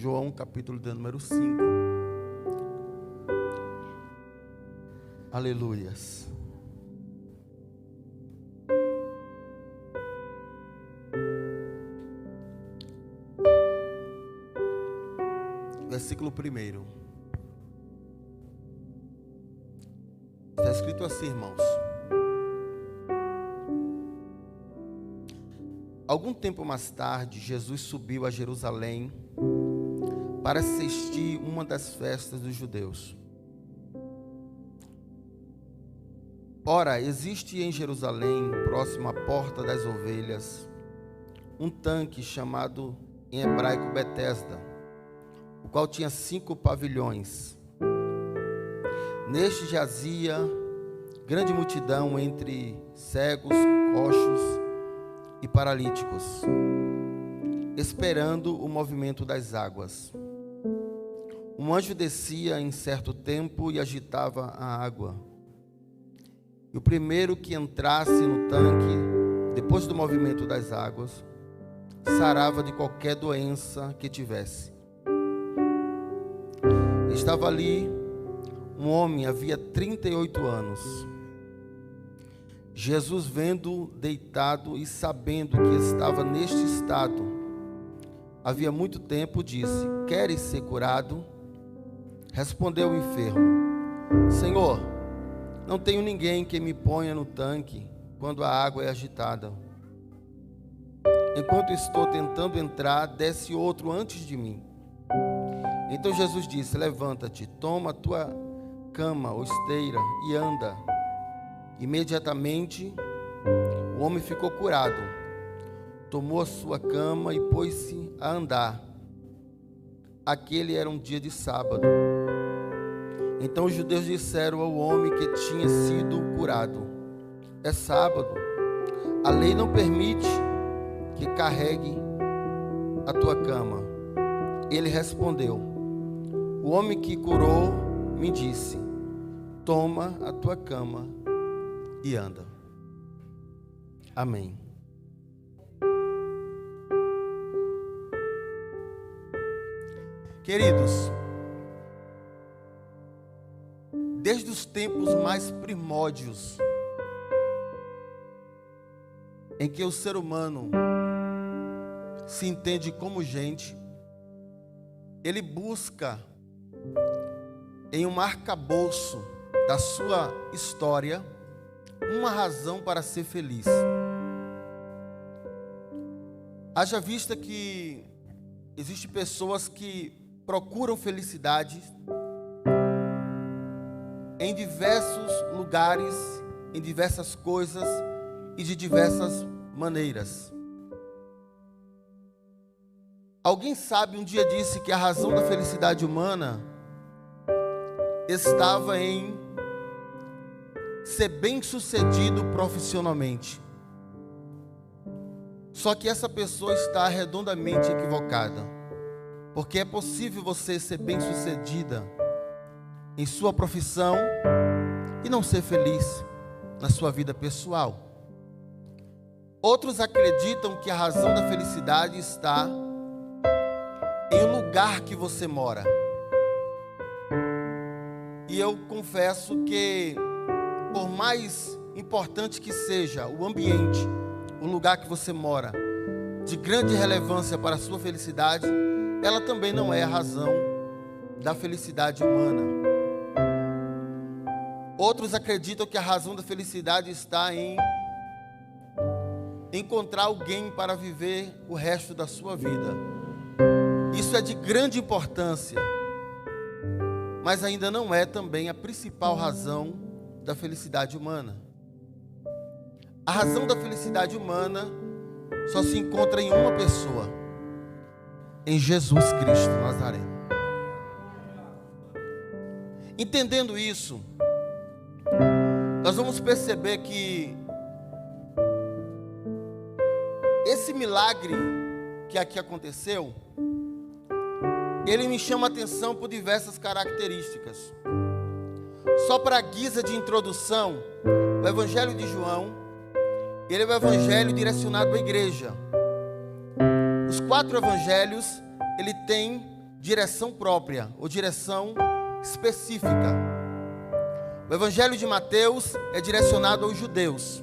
João capítulo de número 5. Aleluias. Versículo 1. Está escrito assim, irmãos. Algum tempo mais tarde, Jesus subiu a Jerusalém para assistir uma das festas dos judeus. Ora, existe em Jerusalém, próximo à Porta das Ovelhas, um tanque chamado em hebraico Betesda, o qual tinha 5 pavilhões. Neste jazia grande multidão entre cegos, coxos e paralíticos, esperando o movimento das águas. Um anjo descia em certo tempo e agitava a água. E o primeiro que entrasse no tanque, depois do movimento das águas, sarava de qualquer doença que tivesse. Estava ali um homem, havia 38 anos. Jesus, vendo deitado e sabendo que estava neste estado, havia muito tempo, disse: queres ser curado? Respondeu o enfermo: Senhor, não tenho ninguém que me ponha no tanque quando a água é agitada. Enquanto estou tentando entrar, desce outro antes de mim. Então Jesus disse: levanta-te, toma a tua cama ou esteira e anda. Imediatamente o homem ficou curado, tomou a sua cama e pôs-se a andar. Aquele era um dia de sábado. Então os judeus disseram ao homem que tinha sido curado: é sábado, a lei não permite que carregue a tua cama. Ele respondeu: o homem que curou me disse: toma a tua cama e anda. Amém. Queridos, desde os tempos mais primórdios, em que o ser humano se entende como gente, ele busca em um arcabouço da sua história uma razão para ser feliz. Haja vista que existem pessoas que procuram felicidade em diversos lugares, em diversas coisas e de diversas maneiras. Alguém sabe, um dia disse que a razão da felicidade humana estava em ser bem-sucedido profissionalmente. Só que essa pessoa está redondamente equivocada, porque é possível você ser bem-sucedida em sua profissão e não ser feliz na sua vida pessoal. Outros acreditam que a razão da felicidade está em um lugar que você mora. E eu confesso que, por mais importante que seja o ambiente, o lugar que você mora, de grande relevância para a sua felicidade, ela também não é a razão da felicidade humana. Outros acreditam que a razão da felicidade está em encontrar alguém para viver o resto da sua vida. Isso é de grande importância, mas ainda não é também a principal razão da felicidade humana. A razão da felicidade humana só se encontra em uma pessoa: em Jesus Cristo Nazareno. Entendendo isso, nós vamos perceber que esse milagre que aqui aconteceu, ele me chama a atenção por diversas características. Só para guisa de introdução, o Evangelho de João, ele é o Evangelho direcionado à igreja. Os 4 Evangelhos, ele tem direção própria ou direção específica. O Evangelho de Mateus é direcionado aos judeus.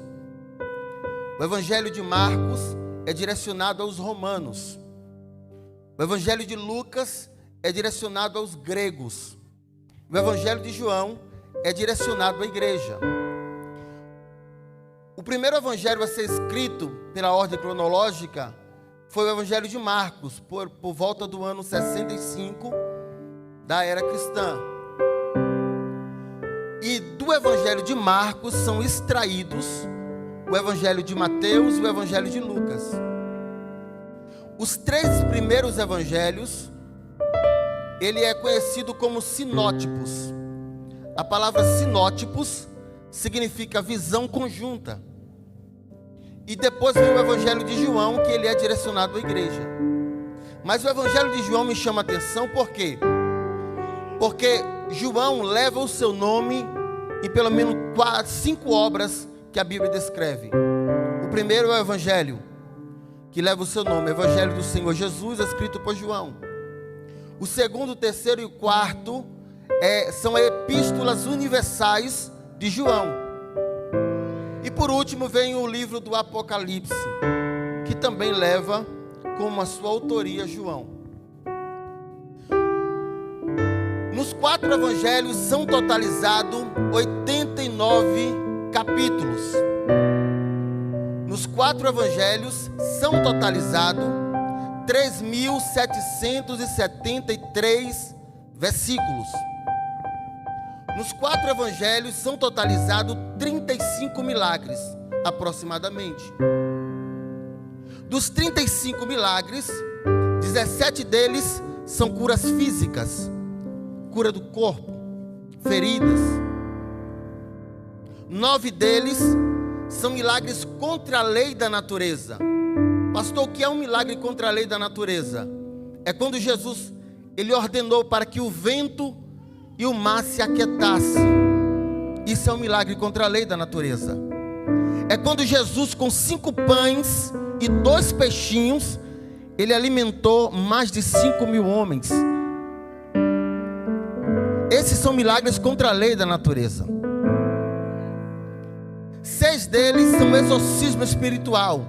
O Evangelho de Marcos é direcionado aos romanos. O Evangelho de Lucas é direcionado aos gregos. O Evangelho de João é direcionado à igreja. O primeiro evangelho a ser escrito pela ordem cronológica foi o Evangelho de Marcos, por volta do ano 65 da era cristã. E do Evangelho de Marcos são extraídos o Evangelho de Mateus e o Evangelho de Lucas. Os 3 primeiros evangelhos, ele é conhecido como sinótipos. A palavra sinótipos significa visão conjunta. E depois vem o Evangelho de João, que ele é direcionado à igreja. Mas o Evangelho de João me chama a atenção, por quê? Porque João leva o seu nome em pelo menos 5 obras que a Bíblia descreve. O primeiro é o Evangelho que leva o seu nome, Evangelho do Senhor Jesus, escrito por João. O segundo, o terceiro e o quarto são epístolas universais de João. E por último vem o livro do Apocalipse, que também leva como a sua autoria João. Nos 4 evangelhos são totalizados 89 capítulos. Nos 4 evangelhos são totalizados 3.773 versículos. Nos 4 evangelhos são totalizados 35 milagres, aproximadamente. Dos 35 milagres, 17 deles são curas físicas, cura do corpo, feridas. 9 deles são milagres contra a lei da natureza. Pastor, o que é um milagre contra a lei da natureza? É quando Jesus, ele ordenou para que o vento e o mar se aquietasse. Isso é um milagre contra a lei da natureza. É quando Jesus, com 5 pães e 2 peixinhos, ele alimentou mais de 5.000 homens. Esses são milagres contra a lei da natureza. 6 deles são exorcismo espiritual,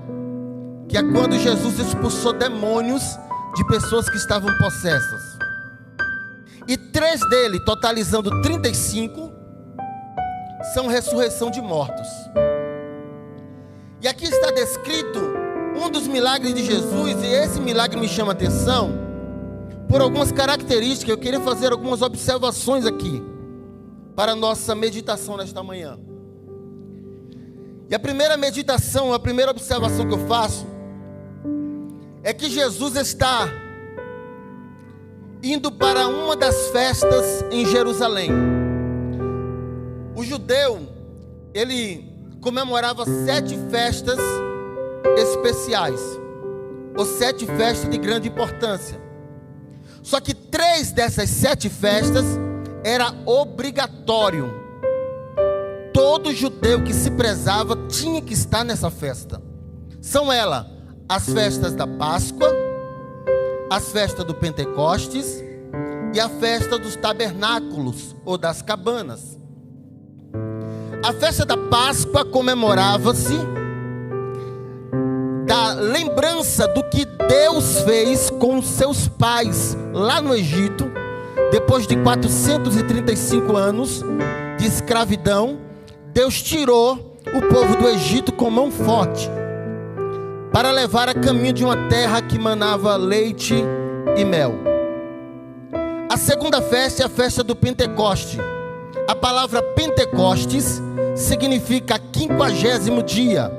que é quando Jesus expulsou demônios de pessoas que estavam possessas. E 3 dele, totalizando 35, são ressurreição de mortos. E aqui está descrito um dos milagres de Jesus, e esse milagre me chama a atenção por algumas características. Eu queria fazer algumas observações aqui para a nossa meditação nesta manhã. E a primeira meditação, a primeira observação que eu faço é que Jesus está indo para uma das festas em Jerusalém. O judeu, ele comemorava 7 festas especiais, ou 7 festas de grande importância. Só que 3 dessas 7 festas era obrigatório. Todo judeu que se prezava tinha que estar nessa festa. São elas as festas da Páscoa, as festas do Pentecostes e a festa dos tabernáculos ou das cabanas. A festa da Páscoa comemorava-se da lembrança do que Deus fez com seus pais lá no Egito, depois de 435 anos de escravidão. Deus tirou o povo do Egito com mão forte para levar a caminho de uma terra que manava leite e mel. A segunda festa é a festa do Pentecoste. A palavra Pentecostes significa 50º dia.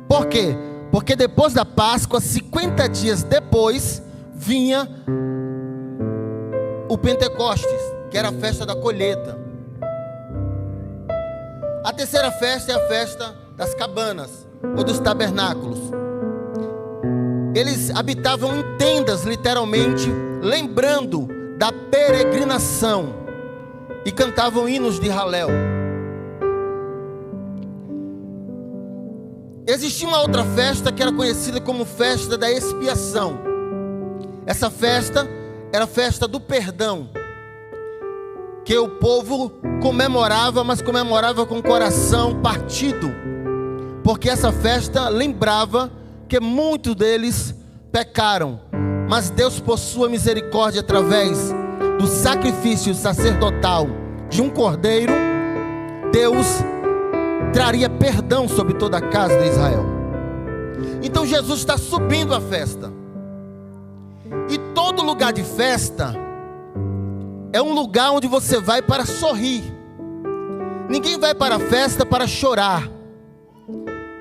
Por quê? Porque depois da Páscoa, 50 dias depois, vinha o Pentecostes, que era a festa da colheita. A terceira festa é a festa das cabanas, ou dos tabernáculos. Eles habitavam em tendas, literalmente, lembrando da peregrinação, e cantavam hinos de Halel. Existia uma outra festa que era conhecida como festa da expiação. Essa festa era a festa do perdão, que o povo comemorava, mas comemorava com o coração partido, porque essa festa lembrava que muitos deles pecaram, mas Deus, por sua misericórdia, através do sacrifício sacerdotal de um cordeiro, Deus traria perdão sobre toda a casa de Israel. Então Jesus está subindo a festa, e todo lugar de festa é um lugar onde você vai para sorrir. Ninguém vai para a festa para chorar,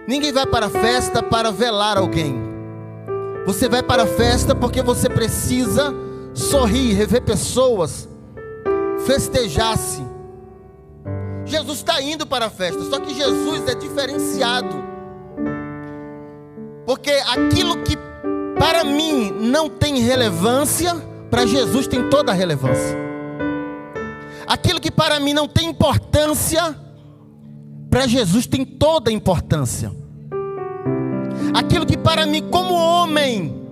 ninguém vai para a festa para velar alguém. Você vai para a festa porque você precisa sorrir, rever pessoas, festejar-se. Jesus está indo para a festa, só que Jesus é diferenciado, porque aquilo que para mim não tem relevância, para Jesus tem toda a relevância. Aquilo que para mim não tem importância, para Jesus tem toda a importância. Aquilo que para mim, como homem,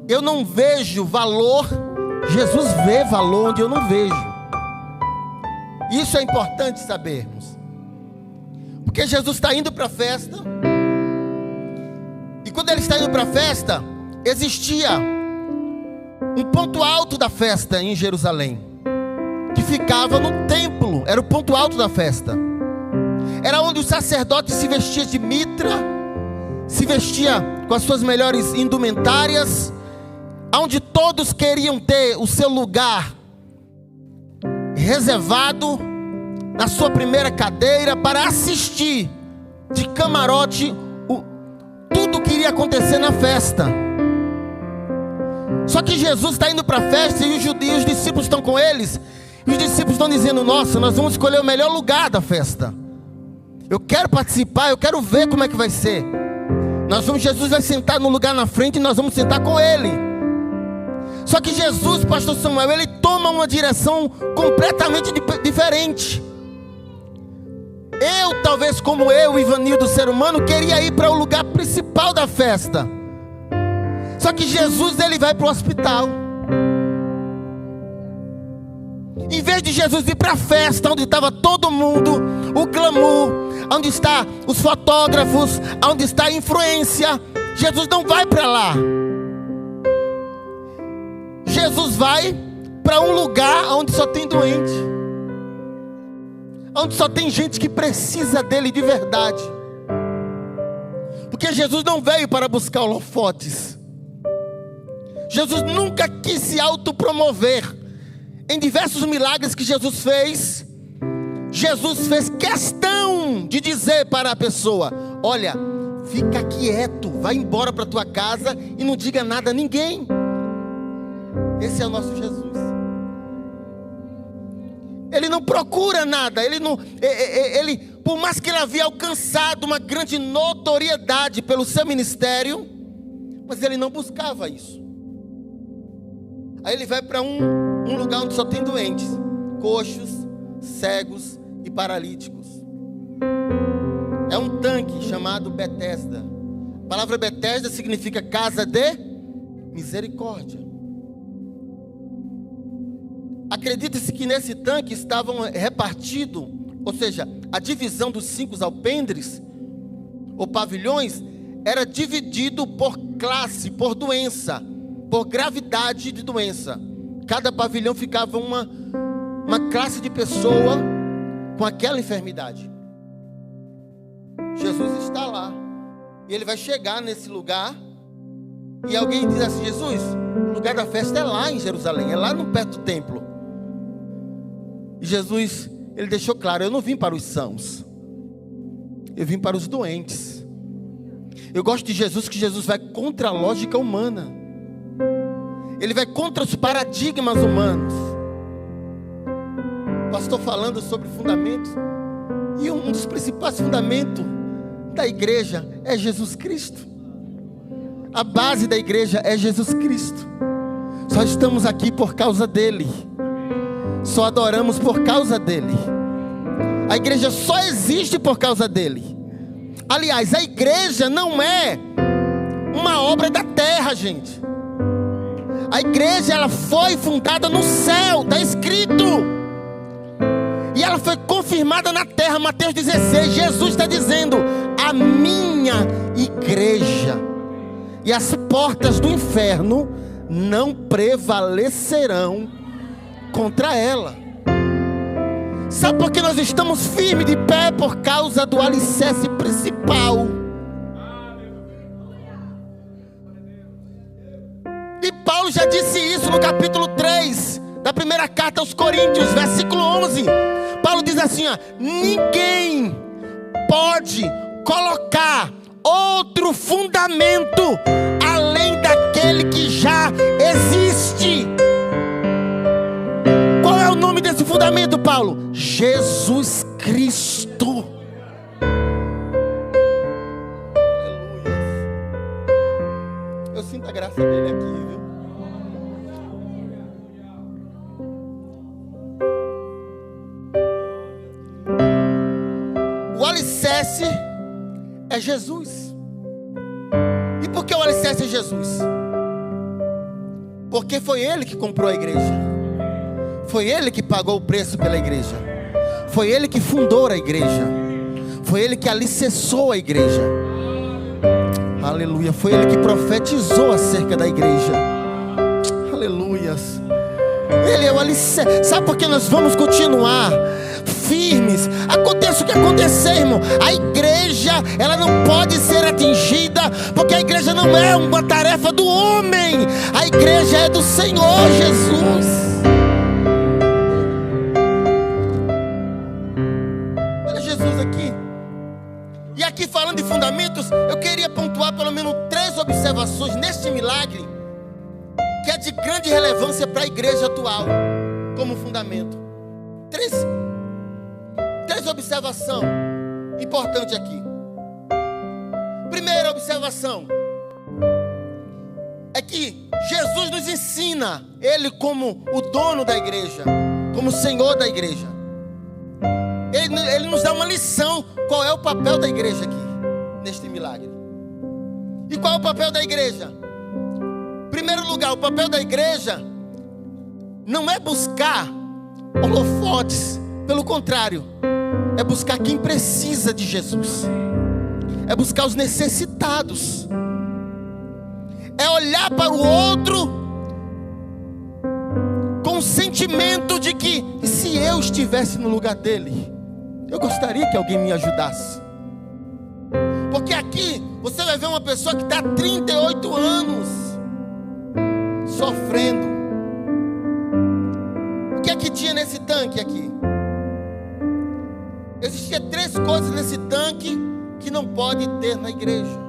eu não vejo valor, Jesus vê valor onde eu não vejo. Isso é importante sabermos, porque Jesus está indo para a festa, e quando ele está indo para a festa, existia um ponto alto da festa em Jerusalém, que ficava no templo. Era o ponto alto da festa, era onde o sacerdote se vestia de mitra, se vestia com as suas melhores indumentárias, onde todos queriam ter o seu lugar reservado na sua primeira cadeira para assistir de camarote tudo que iria acontecer na festa. Só que Jesus está indo para a festa, e os discípulos estão com eles, e os discípulos estão dizendo: nossa, nós vamos escolher o melhor lugar da festa, eu quero participar, eu quero ver como é que vai ser. Jesus vai sentar no lugar na frente, e nós vamos sentar com ele. Só que Jesus, pastor Samuel, ele toma uma direção completamente diferente. Talvez como eu, Ivanildo, ser humano, queria ir para o lugar principal da festa. Só que Jesus, ele vai para o hospital. Em vez de Jesus ir para a festa, onde estava todo mundo, o glamour, onde está os fotógrafos, onde está a influência, Jesus não vai para lá. Jesus vai para um lugar onde só tem doente, onde só tem gente que precisa dele de verdade. Porque Jesus não veio para buscar holofotes. Jesus nunca quis se autopromover. Em diversos milagres que Jesus fez questão de dizer para a pessoa: olha, fica quieto, vai embora para tua casa e não diga nada a ninguém. Esse é o nosso Jesus. Ele não procura nada, ele por mais que ele havia alcançado uma grande notoriedade pelo seu ministério, mas ele não buscava isso. Aí ele vai para um lugar onde só tem doentes, coxos, cegos e paralíticos. É um tanque chamado Betesda. A palavra Betesda significa casa de misericórdia. Acredita-se que nesse tanque estavam repartidos, ou seja, a divisão dos 5 alpendres, ou pavilhões, era dividido por classe, por doença, por gravidade de doença. Cada pavilhão ficava uma classe de pessoa com aquela enfermidade. Jesus está lá, e ele vai chegar nesse lugar, e alguém diz assim: Jesus, o lugar da festa é lá em Jerusalém, é lá no perto do templo. E Jesus, ele deixou claro: eu não vim para os sãos, eu vim para os doentes. Eu gosto de Jesus, que Jesus vai contra a lógica humana, ele vai contra os paradigmas humanos. Pastor falando sobre fundamentos, e um dos principais fundamentos da igreja é Jesus Cristo. A base da igreja é Jesus Cristo. Só estamos aqui por causa dele, só adoramos por causa dele. A igreja só existe por causa dele. Aliás, a igreja não é uma obra da terra, gente. A igreja, ela foi fundada no céu, está escrito. E ela foi confirmada na terra. Mateus 16, Jesus está dizendo: a minha igreja. E as portas do inferno não prevalecerão contra ela. Sabe por que nós estamos firmes de pé? Por causa do alicerce principal. E Paulo já disse isso no capítulo 3 da primeira carta aos Coríntios, versículo 11. Paulo diz assim, ó: ninguém pode colocar outro fundamento além daquele que já existe. Qual é o nome desse fundamento, Paulo? Jesus Cristo. Aleluia. Eu sinto a graça dele aqui, viu? O alicerce é Jesus. E por que o alicerce é Jesus? Porque foi Ele que comprou a igreja. Foi Ele que pagou o preço pela igreja. Foi Ele que fundou a igreja. Foi Ele que alicerçou a igreja. Aleluia. Foi Ele que profetizou acerca da igreja. Aleluias. Ele é o alicerce. Sabe por que nós vamos continuar firmes? Aconteça o que acontecer, irmão, a igreja, ela não pode ser atingida, porque a igreja não é uma tarefa do homem. A igreja é do Senhor Jesus. Olha Jesus aqui. E aqui, falando de fundamentos, eu queria pontuar pelo menos 3 observações neste milagre, que é de grande relevância para a igreja atual, como fundamento. Três observações importantes aqui. Primeira observação é que Jesus nos ensina, Ele como o dono da igreja, como o Senhor da igreja. Ele nos dá uma lição. Qual é o papel da igreja aqui, neste milagre? E qual é o papel da igreja? Em primeiro lugar, o papel da igreja não é buscar holofotes. Pelo contrário, é buscar quem precisa de Jesus. É buscar os necessitados. É olhar para o outro com o sentimento de que, se eu estivesse no lugar dele, eu gostaria que alguém me ajudasse. Porque aqui você vai ver uma pessoa que está há 38 anos sofrendo. O que é que tinha nesse tanque aqui? Existia 3 coisas nesse tanque que não pode ter na igreja,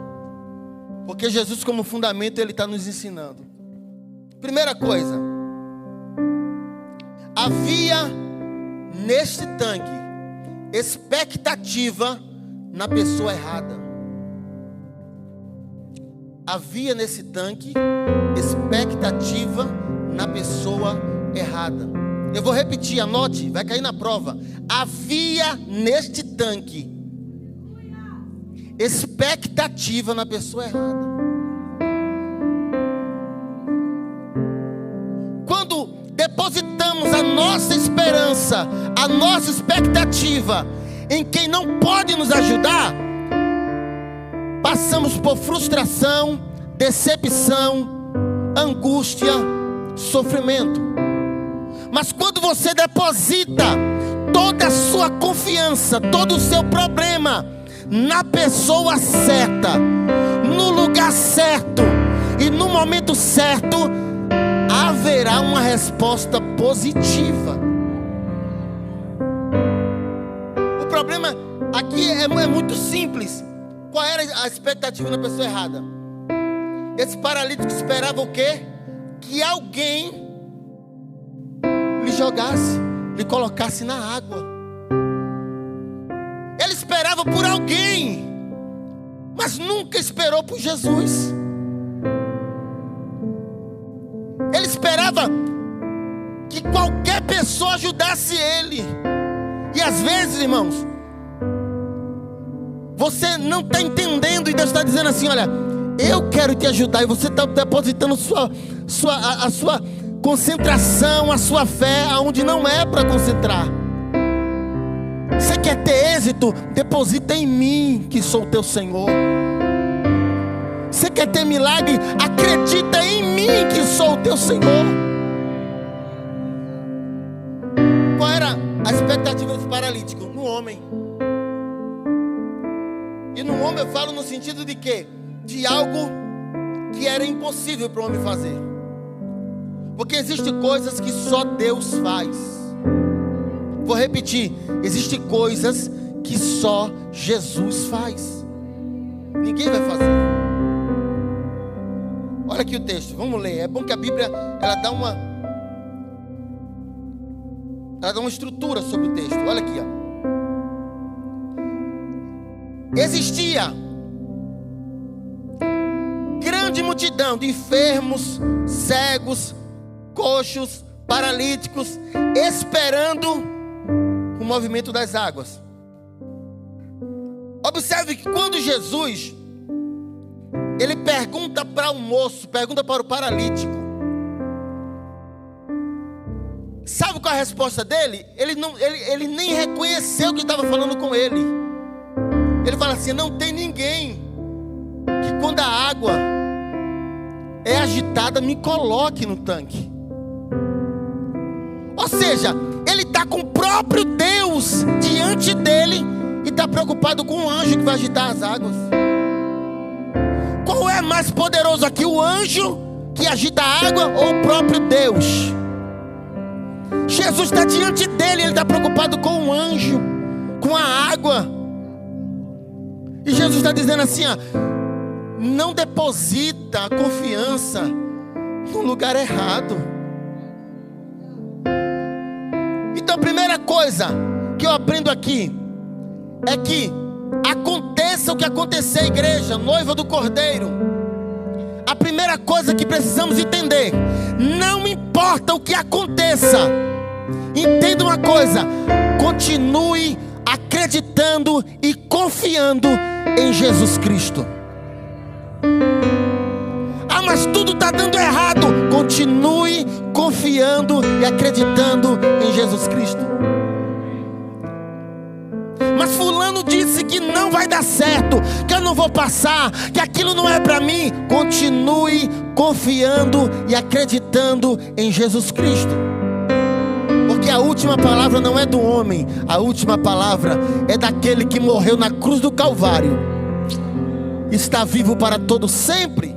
porque Jesus, como fundamento, Ele está nos ensinando. Primeira coisa, havia neste tanque expectativa na pessoa errada. Havia nesse tanque expectativa na pessoa errada. Eu vou repetir, anote, vai cair na prova. Havia neste tanque expectativa na pessoa errada. Quando depositamos a nossa esperança, a nossa expectativa em quem não pode nos ajudar, passamos por frustração, decepção, angústia, sofrimento. Mas quando você deposita toda a sua confiança, todo o seu problema na pessoa certa, no lugar certo e no momento certo, haverá uma resposta positiva. O problema aqui é muito simples. Qual era a expectativa da pessoa errada? Esse paralítico esperava o quê? Que alguém lhe jogasse, lhe colocasse na água. Ele esperava por alguém, mas nunca esperou por Jesus. Ele esperava que qualquer pessoa ajudasse ele. E às vezes, irmãos, você não está entendendo, e Deus está dizendo assim: olha, eu quero te ajudar. E você está depositando a sua concentração, a sua fé aonde não é para concentrar. Você quer ter êxito? Deposita em mim, que sou o teu Senhor. Você quer ter milagre? Acredita em mim, que sou o teu Senhor. Qual era a expectativa dos paralíticos? No homem. E no homem eu falo no sentido de quê? De algo que era impossível para o homem fazer. Porque existem coisas que só Deus faz. Vou repetir. Existem coisas que só Jesus faz. Ninguém vai fazer. Olha aqui o texto, vamos ler. É bom que a Bíblia ela dá uma estrutura sobre o texto. Olha aqui, ó. Existia grande multidão de enfermos, cegos, coxos, paralíticos, esperando o movimento das águas. Observe que quando Jesus ele pergunta para o moço, pergunta para o paralítico, sabe qual é a resposta dele? Ele nem reconheceu que estava falando com ele. Ele fala assim: não tem ninguém que quando a água é agitada me coloque no tanque. Ou seja, ele está com o próprio Deus diante dele e está preocupado com o anjo que vai agitar as águas. Qual é mais poderoso aqui, o anjo que agita a água ou o próprio Deus? Jesus está diante dele, ele está preocupado com o anjo, com a água. E Jesus está dizendo assim, ó, não deposita a confiança no lugar errado. Então a primeira coisa que eu aprendo aqui é que aconteça o que acontecer, igreja, noiva do Cordeiro. A primeira coisa que precisamos entender: não importa o que aconteça, entenda uma coisa, continue acreditando e confiando em Jesus Cristo. Ah, mas tudo está dando errado. Continue confiando e acreditando em Jesus Cristo. Mas fulano disse que não vai dar certo, que eu não vou passar, que aquilo não é para mim. Continue confiando e acreditando em Jesus Cristo. Porque a última palavra não é do homem, a última palavra é daquele que morreu na cruz do Calvário. Está vivo para todo sempre.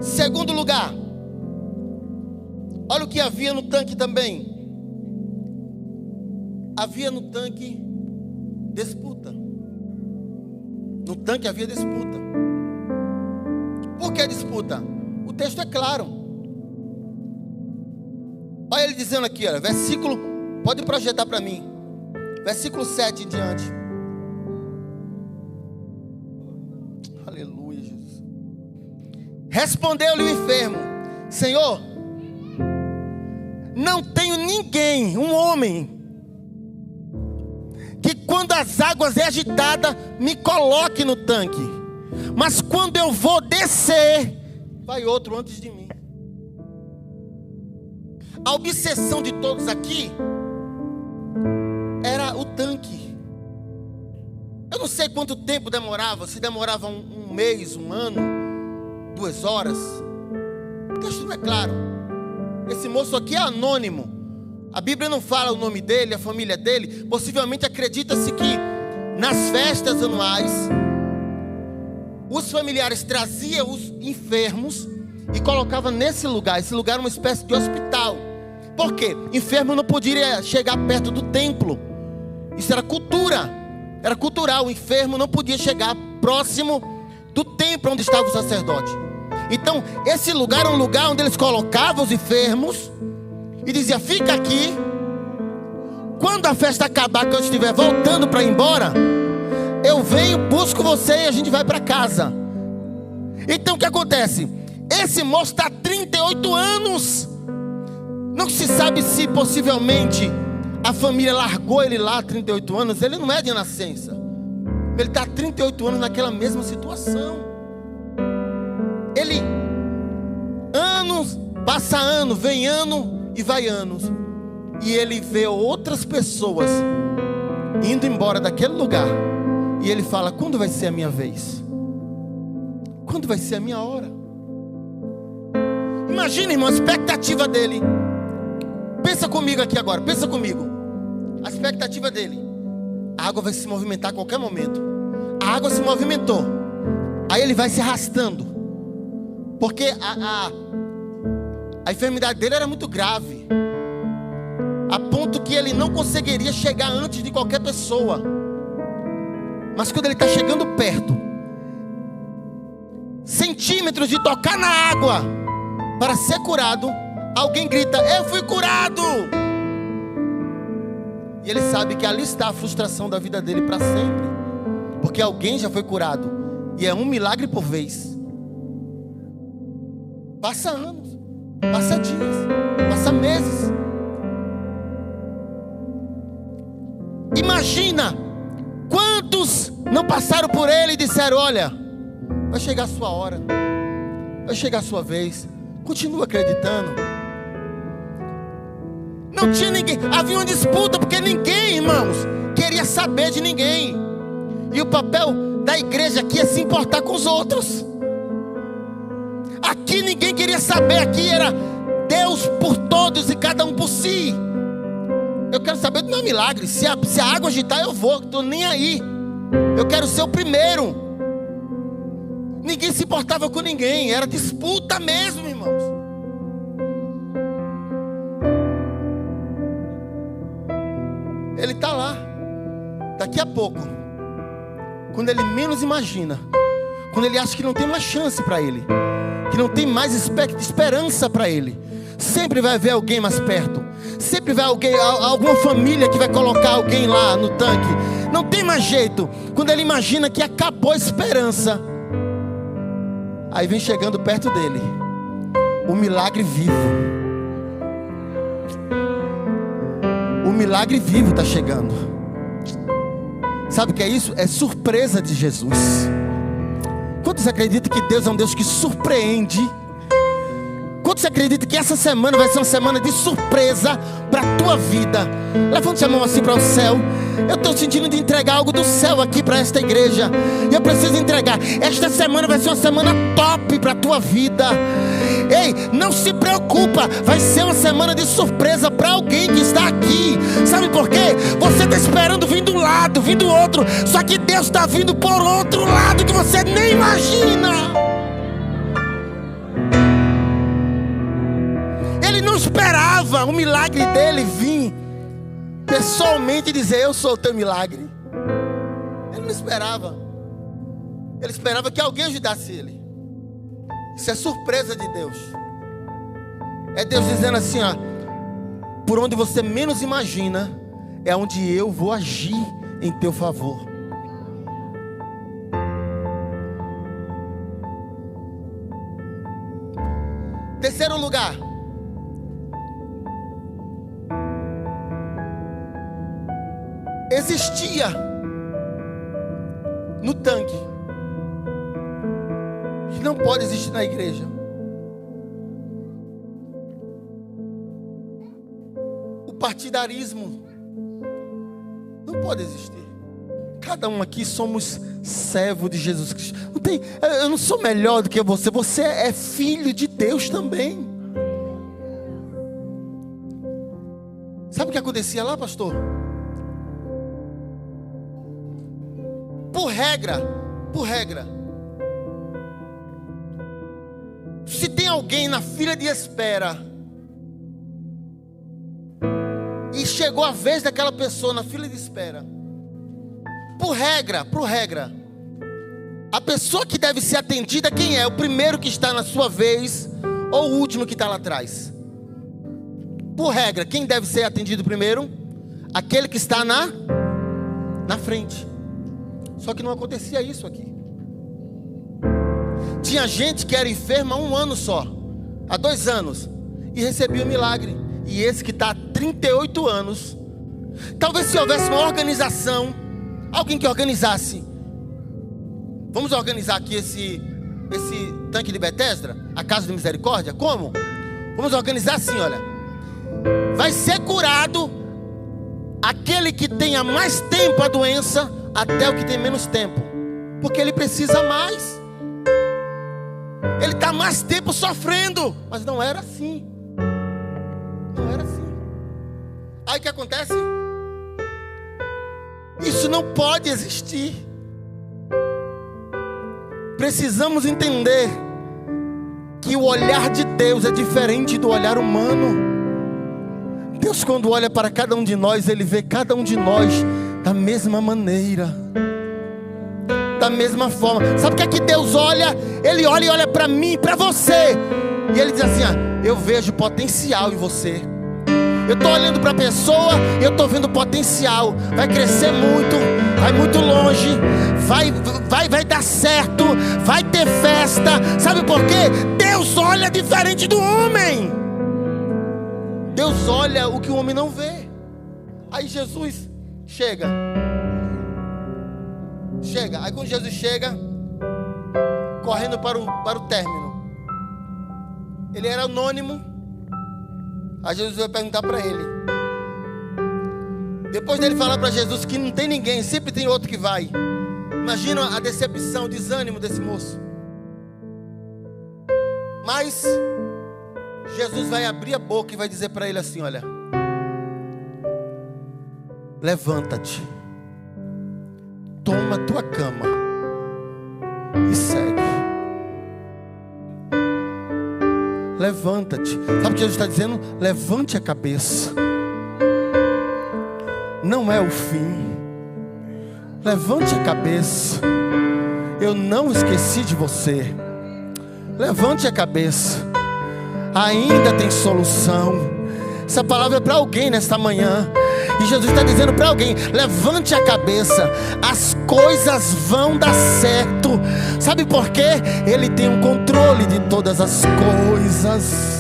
Segundo lugar, olha o que havia no tanque também. Havia no tanque disputa. No tanque havia disputa. Por que disputa? O texto é claro. Olha ele dizendo aqui, olha, versículo, pode projetar para mim, versículo 7 em diante. Aleluia, Jesus. Respondeu-lhe o enfermo: Senhor, não tenho ninguém, um homem, que quando as águas é agitada me coloque no tanque, mas quando eu vou descer, vai outro antes de mim. A obsessão de todos aqui era o tanque. Eu não sei quanto tempo demorava, se demorava um mês, um ano, 2 horas. O texto não é claro. Esse moço aqui é anônimo. A Bíblia não fala o nome dele, a família dele. Possivelmente acredita-se que nas festas anuais os familiares traziam os enfermos e colocavam nesse lugar. Esse lugar era uma espécie de hospital. Por quê? Enfermo não podia chegar perto do templo. Isso era cultura, era cultural. O enfermo não podia chegar próximo do templo onde estava o sacerdote. Então esse lugar era um lugar onde eles colocavam os enfermos e dizia: fica aqui, quando a festa acabar, que eu estiver voltando para ir embora, eu venho, busco você e a gente vai para casa. Então o que acontece? Esse moço está há 38 anos. Não se sabe se possivelmente a família largou ele lá há 38 anos. Ele não é de nascença. Ele está há 38 anos naquela mesma situação. Ele, passa ano, vem ano e vai anos. E ele vê outras pessoas indo embora daquele lugar. E ele fala: quando vai ser a minha vez? Quando vai ser a minha hora? Imagina, irmão, a expectativa dele. Pensa comigo aqui agora, pensa comigo. A expectativa dele: a água vai se movimentar a qualquer momento. A água se movimentou. Aí ele vai se arrastando. Porque a enfermidade dele era muito grave, a ponto que ele não conseguiria chegar antes de qualquer pessoa. Mas quando ele está chegando perto, centímetros de tocar na água para ser curado, alguém grita: eu fui curado! E ele sabe que ali está a frustração da vida dele para sempre, porque alguém já foi curado. E é um milagre por vez. Passa anos, passa dias, passa meses. Imagina quantos não passaram por ele e disseram: olha, vai chegar a sua hora, vai chegar a sua vez. Continua acreditando. Não tinha ninguém, havia uma disputa, porque ninguém, irmãos, queria saber de ninguém. E o papel da igreja aqui é se importar com os outros. Aqui ninguém queria saber, aqui era Deus por todos e cada um por si. Eu quero saber do meu milagre. Se a água agitar, eu vou, estou nem aí. Eu quero ser o primeiro. Ninguém se importava com ninguém, era disputa mesmo, irmãos. Ele está lá. Daqui a pouco, quando ele menos imagina, quando ele acha que não tem mais chance para ele, que não tem mais esperança para ele, sempre vai haver alguém mais perto. Sempre vai alguma família que vai colocar alguém lá no tanque. Não tem mais jeito. Quando ele imagina que acabou a esperança, aí vem chegando perto dele o milagre vivo. O milagre vivo está chegando. Sabe o que é isso? É surpresa de Jesus. Quantos acreditam que Deus é um Deus que surpreende? Quantos acreditam que essa semana vai ser uma semana de surpresa para a tua vida? Levante a mão assim para o céu. Eu estou sentindo de entregar algo do céu aqui para esta igreja. E eu preciso entregar. Esta semana vai ser uma semana top para a tua vida. Ei, não se preocupa, vai ser uma semana de surpresa para alguém que está aqui. Sabe por quê? Você está esperando vir de um lado, vir do outro. Só que Deus está vindo por outro lado que você nem imagina. Ele não esperava o milagre dele vir pessoalmente dizer: eu sou o teu milagre. Ele não esperava. Ele esperava que alguém ajudasse ele. Isso é surpresa de Deus. É Deus dizendo assim: ó, por onde você menos imagina, é onde eu vou agir em teu favor. Terceiro lugar, existia no tanque, que não pode existir na igreja, o partidarismo. Não pode existir. Cada um aqui somos servo de Jesus Cristo. Não tem, eu não sou melhor do que você. Você é filho de Deus também. Sabe o que acontecia lá, pastor? Por regra, se tem alguém na fila de espera e chegou a vez daquela pessoa na fila de espera, por regra, a pessoa que deve ser atendida, quem é? O primeiro que está na sua vez ou o último que está lá atrás? Por regra, quem deve ser atendido primeiro? Aquele que está na frente. Só que não acontecia isso aqui. Tinha gente que era enferma há 1 ano só, há 2 anos, e recebia o milagre. E esse que está há 38 anos, talvez se houvesse uma organização, alguém que organizasse, Vamos organizar aqui esse tanque de Betesda, a casa de misericórdia. Como? Vamos organizar assim, olha. Vai ser curado aquele que tenha mais tempo a doença até o que tem menos tempo, porque ele precisa mais. Ele está mais tempo sofrendo. Mas não era assim. Não era assim. Aí o que acontece? Isso não pode existir. Precisamos entender que o olhar de Deus é diferente do olhar humano. Deus, quando olha para cada um de nós, Ele vê cada um de nós da mesma maneira, da mesma forma. Sabe o que é que Deus olha? Ele olha e olha para mim, para você, e Ele diz assim: eu vejo potencial em você. Eu estou olhando para a pessoa e eu estou vendo potencial. Vai crescer muito, vai muito longe, vai dar certo, vai ter festa. Sabe por quê? Deus olha diferente do homem. Deus olha o que o homem não vê. Aí Jesus chega. Aí quando Jesus chega, correndo para o término, ele era anônimo. Aí Jesus vai perguntar para ele. Depois dele falar para Jesus que não tem ninguém, sempre tem outro que vai. Imagina a decepção, o desânimo desse moço. Mas Jesus vai abrir a boca e vai dizer para ele assim: olha, levanta-te, toma tua cama e segue. Levanta-te. Sabe o que Jesus está dizendo? Levante a cabeça. Não é o fim. Levante a cabeça. Eu não esqueci de você. Levante a cabeça. Ainda tem solução. Essa palavra é para alguém nesta manhã. E Jesus está dizendo para alguém: levante a cabeça, as coisas vão dar certo. Sabe por quê? Ele tem um controle de todas as coisas.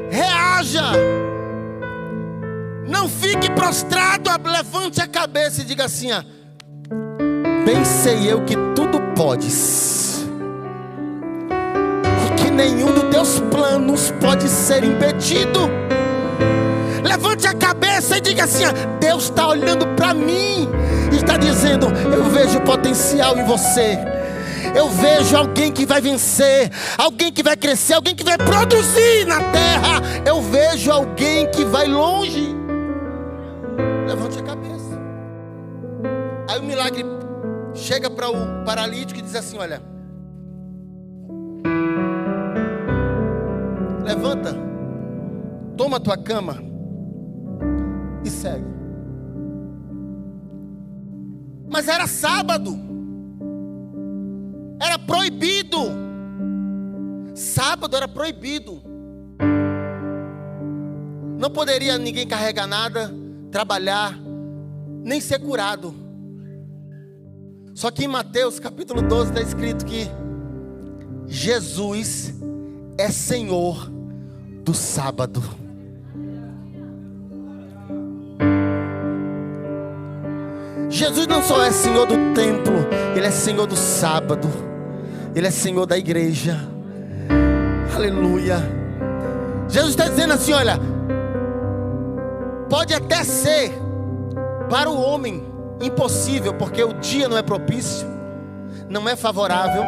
Reaja. Não fique prostrado, levante a cabeça e diga assim: bem sei eu que tudo podes, e que nenhum dos teus planos pode ser impedido. Levante a cabeça e diga assim: Deus está olhando para mim e está dizendo: eu vejo potencial em você. Eu vejo alguém que vai vencer, alguém que vai crescer, alguém que vai produzir na terra. Eu vejo alguém que vai longe. Levante a cabeça. Aí o milagre chega para o paralítico e diz assim: olha, levanta, toma a tua cama e segue. Mas era sábado, era proibido. Sábado era proibido. Não poderia ninguém carregar nada, trabalhar, nem ser curado. Só que em Mateus capítulo 12 está escrito que Jesus é Senhor do sábado. Jesus não só é Senhor do templo, Ele é Senhor do sábado. Ele é Senhor da igreja. Aleluia. Jesus está dizendo assim: olha, pode até ser para o homem impossível, porque o dia não é propício, não é favorável.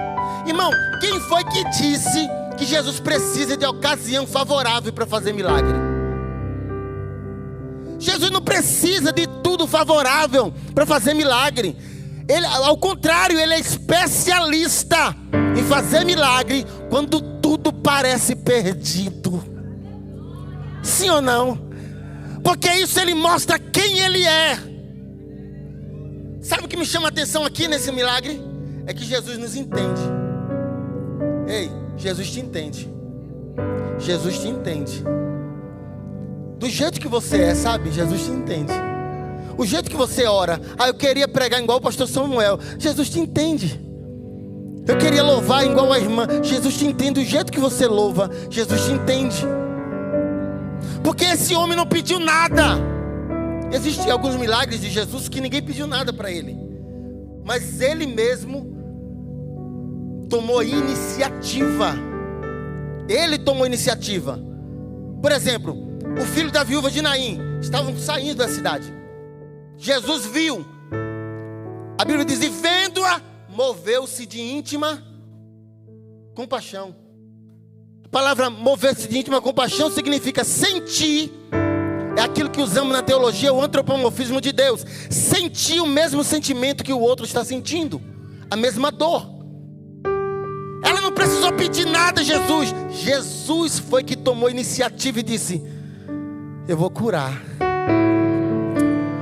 Irmão, quem foi que disse que Jesus precisa de ocasião favorável para fazer milagre? Jesus não precisa de tudo favorável para fazer milagre. Ele, ao contrário, Ele é especialista em fazer milagre quando tudo parece perdido. Sim ou não? Porque isso Ele mostra quem Ele é. Sabe o que me chama a atenção aqui nesse milagre? É que Jesus nos entende. Ei, Jesus te entende. Jesus te entende. Do jeito que você é, sabe? Jesus te entende. O jeito que você ora: eu queria pregar igual o pastor Samuel. Jesus te entende. Eu queria louvar igual a irmã. Jesus te entende. O jeito que você louva, Jesus te entende. Porque esse homem não pediu nada. Existem alguns milagres de Jesus que ninguém pediu nada para ele, mas ele mesmo tomou iniciativa. Ele tomou iniciativa. Por exemplo, o filho da viúva de Naim estavam saindo da cidade. Jesus viu. A Bíblia diz: e vendo-a, moveu-se de íntima compaixão. A palavra mover-se de íntima compaixão significa sentir. É aquilo que usamos na teologia, o antropomorfismo de Deus. Sentir o mesmo sentimento que o outro está sentindo, a mesma dor. Ela não precisou pedir nada a Jesus. Jesus foi que tomou iniciativa e disse: eu vou curar.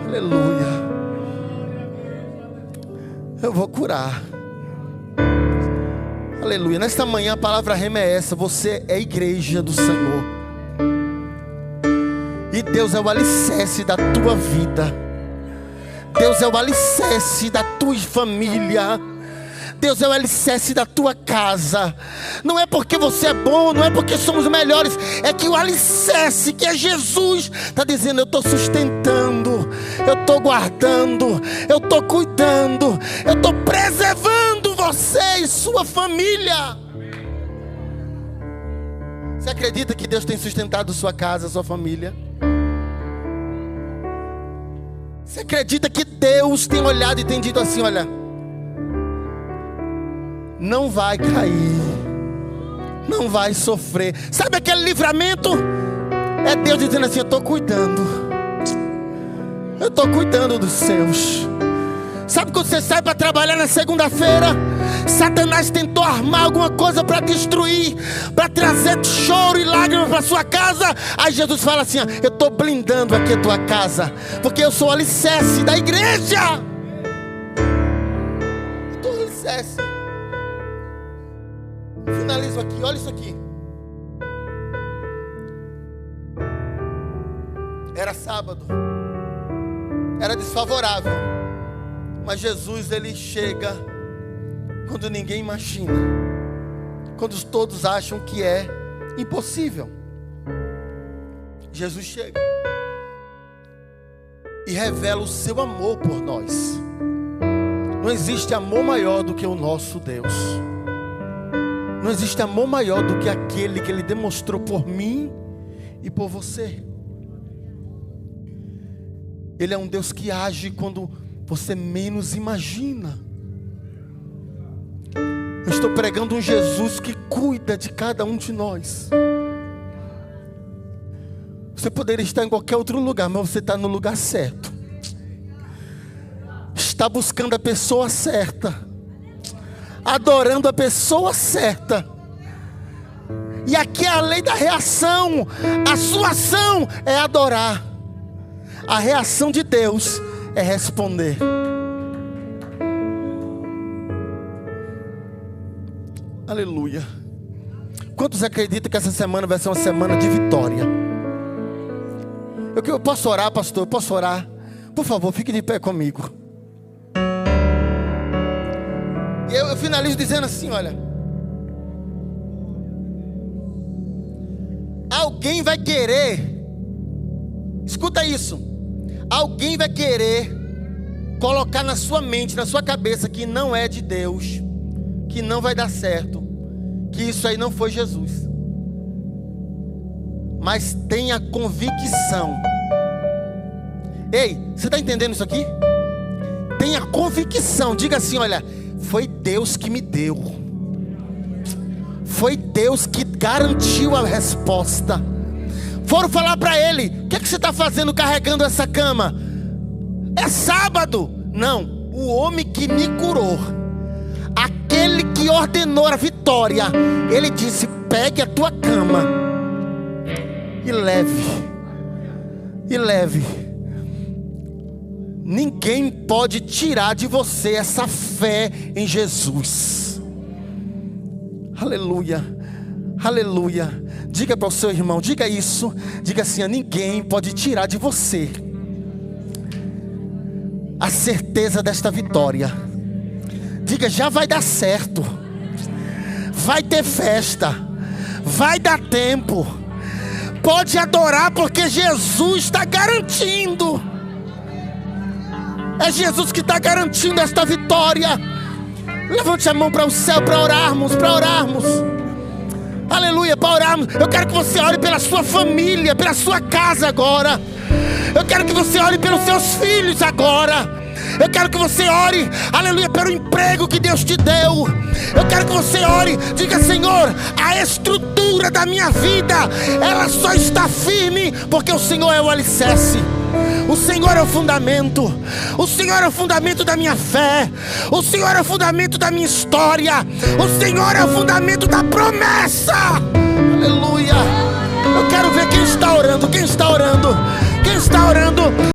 Aleluia. Eu vou curar. Aleluia. Nesta manhã a palavra rema é essa: você é a igreja do Senhor. E Deus é o alicerce da tua vida. Deus é o alicerce da tua família. Deus é o alicerce da tua casa. Não é porque você é bom, não é porque somos melhores, é que o alicerce, que é Jesus, está dizendo: eu estou sustentando, eu estou guardando, eu estou cuidando, eu estou preservando você e sua família. Você acredita que Deus tem sustentado sua casa, sua família? Você acredita que Deus tem olhado e tem dito assim: olha, não vai cair, não vai sofrer? Sabe aquele livramento? É Deus dizendo assim: eu estou cuidando, eu estou cuidando dos seus. Sabe quando você sai para trabalhar na segunda-feira, Satanás tentou armar alguma coisa para destruir, para trazer choro e lágrimas para sua casa? Aí Jesus fala assim: ó, eu estou blindando aqui a tua casa, porque eu sou o alicerce da igreja. Eu estou o alicerce. Finalizo aqui, olha isso aqui. Era sábado, era desfavorável, mas Jesus, ele chega quando ninguém imagina, quando todos acham que é impossível. Jesus chega e revela o seu amor por nós. Não existe amor maior do que o nosso Deus. Não existe amor maior do que aquele que Ele demonstrou por mim e por você. Ele é um Deus que age quando você menos imagina. Eu estou pregando um Jesus que cuida de cada um de nós. Você poderia estar em qualquer outro lugar, mas você está no lugar certo. Está buscando a pessoa certa, adorando a pessoa certa. E aqui é a lei da reação. A sua ação é adorar. A reação de Deus é responder. Aleluia. Quantos acreditam que essa semana vai ser uma semana de vitória? Eu posso orar, pastor? Eu posso orar? Por favor, fique de pé comigo. E eu finalizo dizendo assim: olha, alguém vai querer, escuta isso, alguém vai querer colocar na sua mente, na sua cabeça, que não é de Deus, que não vai dar certo, que isso aí não foi Jesus. Mas tenha convicção. Ei, você está entendendo isso aqui? Tenha convicção, diga assim: olha, foi Deus que me deu, foi Deus que garantiu a resposta. Foram falar para ele: o que é que você está fazendo carregando essa cama? É sábado. Não, o homem que me curou, aquele que ordenou a vitória, ele disse: pegue a tua cama e leve. E leve. Ninguém pode tirar de você essa fé em Jesus. Aleluia, aleluia. Diga para o seu irmão, diga isso. Diga assim: ninguém pode tirar de você a certeza desta vitória. Diga: já vai dar certo, vai ter festa, vai dar tempo. Pode adorar, porque Jesus está garantindo. É Jesus que está garantindo esta vitória. Levante a mão para o céu para orarmos, aleluia, para orarmos. Eu quero que você ore pela sua família, pela sua casa agora. Eu quero que você ore pelos seus filhos agora. Eu quero que você ore, aleluia, pelo emprego que Deus te deu. Eu quero que você ore, diga: Senhor, a estrutura da minha vida, ela só está firme porque o Senhor é o alicerce. O Senhor é o fundamento. O Senhor é o fundamento da minha fé. O Senhor é o fundamento da minha história. O Senhor é o fundamento da promessa. Aleluia. Eu quero ver quem está orando. Quem está orando?